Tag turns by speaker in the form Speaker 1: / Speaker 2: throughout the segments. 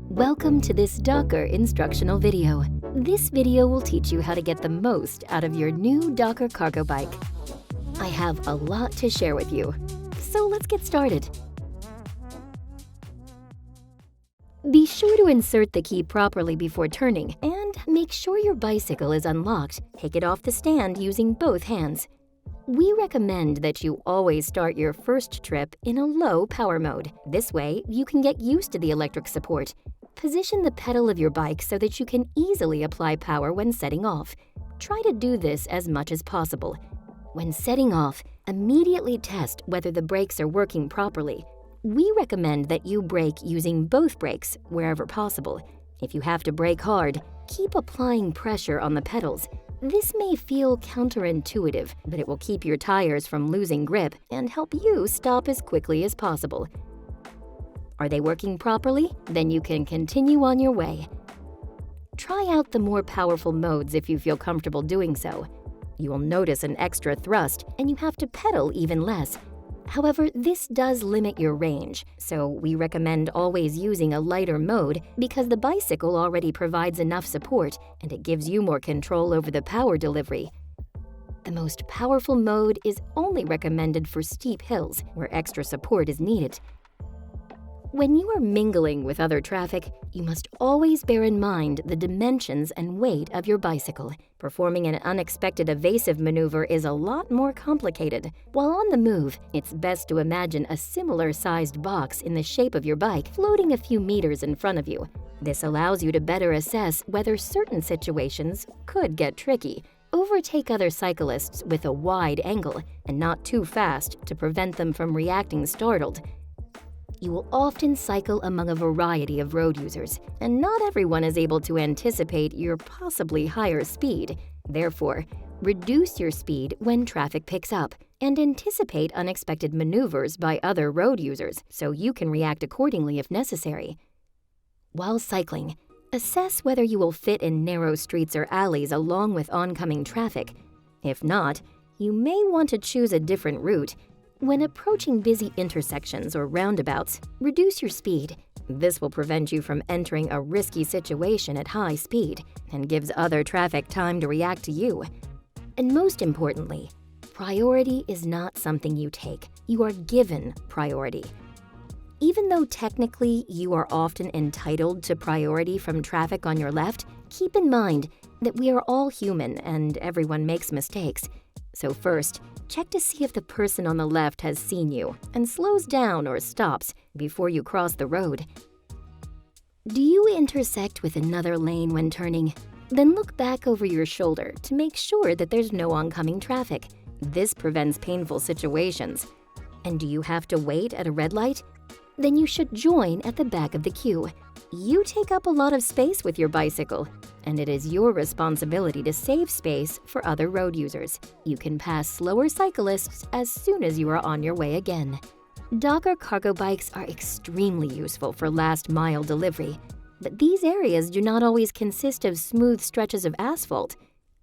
Speaker 1: Welcome to this DOCKR instructional video. This video will teach you how to get the most out of your new DOCKR cargo bike. I have a lot to share with you, so let's get started. Be sure to insert the key properly before turning and make sure your bicycle is unlocked. Take it off the stand using both hands. We recommend that you always start your first trip in a low power mode. This way, you can get used to the electric support. Position the pedal of your bike so that you can easily apply power when setting off. Try to do this as much as possible. When setting off, immediately test whether the brakes are working properly. We recommend that you brake using both brakes wherever possible. If you have to brake hard, keep applying pressure on the pedals. This may feel counterintuitive, but it will keep your tires from losing grip and help you stop as quickly as possible. Are they working properly? Then you can continue on your way. Try out the more powerful modes if you feel comfortable doing so. You will notice an extra thrust and you have to pedal even less. However, this does limit your range, so we recommend always using a lighter mode because the bicycle already provides enough support and it gives you more control over the power delivery. The most powerful mode is only recommended for steep hills where extra support is needed. When you are mingling with other traffic, you must always bear in mind the dimensions and weight of your bicycle. Performing an unexpected evasive maneuver is a lot more complicated. While on the move, it's best to imagine a similar-sized box in the shape of your bike floating a few meters in front of you. This allows you to better assess whether certain situations could get tricky. Overtake other cyclists with a wide angle and not too fast to prevent them from reacting startled. You will often cycle among a variety of road users, and not everyone is able to anticipate your possibly higher speed. Therefore, reduce your speed when traffic picks up, and anticipate unexpected maneuvers by other road users so you can react accordingly if necessary. While cycling, assess whether you will fit in narrow streets or alleys along with oncoming traffic. If not, you may want to choose a different route. When approaching busy intersections or roundabouts, reduce your speed. This will prevent you from entering a risky situation at high speed and gives other traffic time to react to you. And most importantly, priority is not something you take. You are given priority. Even though technically you are often entitled to priority from traffic on your left, keep in mind that we are all human and everyone makes mistakes. So first, check to see if the person on the left has seen you and slows down or stops before you cross the road. Do you intersect with another lane when turning? Then look back over your shoulder to make sure that there's no oncoming traffic. This prevents painful situations. And do you have to wait at a red light? Then you should join at the back of the queue. You take up a lot of space with your bicycle, and it is your responsibility to save space for other road users. You can pass slower cyclists as soon as you are on your way again. DOCKR cargo bikes are extremely useful for last-mile delivery, but these areas do not always consist of smooth stretches of asphalt.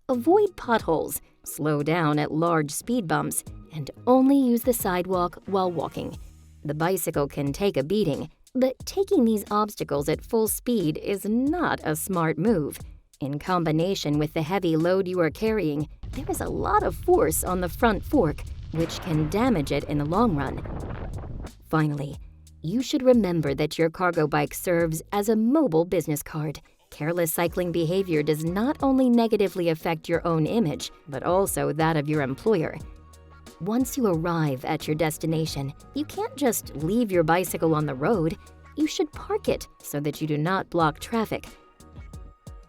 Speaker 1: Avoid potholes, slow down at large speed bumps, and only use the sidewalk while walking. The bicycle can take a beating, but taking these obstacles at full speed is not a smart move. In combination with the heavy load you are carrying, there is a lot of force on the front fork, which can damage it in the long run. Finally, you should remember that your cargo bike serves as a mobile business card. Careless cycling behavior does not only negatively affect your own image, but also that of your employer. Once you arrive at your destination, you can't just leave your bicycle on the road. You should park it so that you do not block traffic.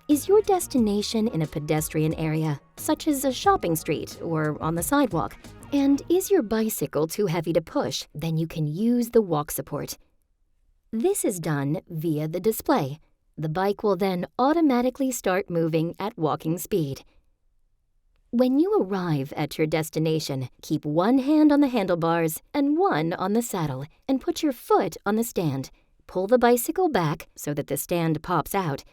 Speaker 1: Is your destination in a pedestrian area, such as a shopping street or on the sidewalk? And is your bicycle too heavy to push? Then you can use the walk support. This is done via the display. The bike will then automatically start moving at walking speed. When you arrive at your destination, keep one hand on the handlebars and one on the saddle, and put your foot on the stand. Pull the bicycle back so that the stand pops out.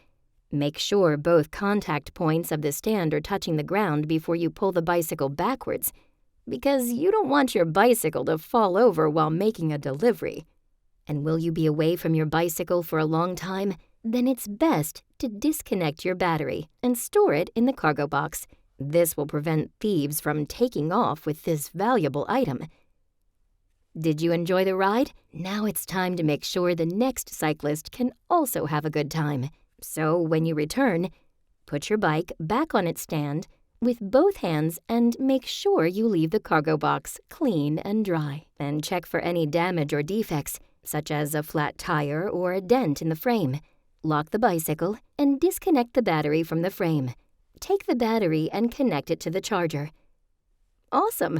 Speaker 1: Make sure both contact points of the stand are touching the ground before you pull the bicycle backwards, because you don't want your bicycle to fall over while making a delivery. And will you be away from your bicycle for a long time? then it's best to disconnect your battery and store it in the cargo box. This will prevent thieves from taking off with this valuable item. Did you enjoy the ride? Now it's time to make sure the next cyclist can also have a good time. So when you return, put your bike back on its stand with both hands and make sure you leave the cargo box clean and dry. And check for any damage or defects, such as a flat tire or a dent in the frame. Lock the bicycle and disconnect the battery from the frame. Take the battery and connect it to the charger. Awesome!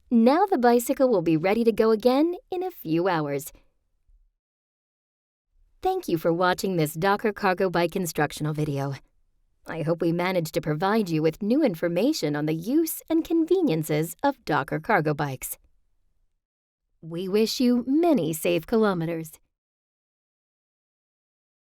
Speaker 1: Now the bicycle will be ready to go again in a few hours. Thank you for watching this DOCKR cargo bike instructional video. I hope we managed to provide you with new information on the use and conveniences of DOCKR cargo bikes. We wish you many safe kilometers.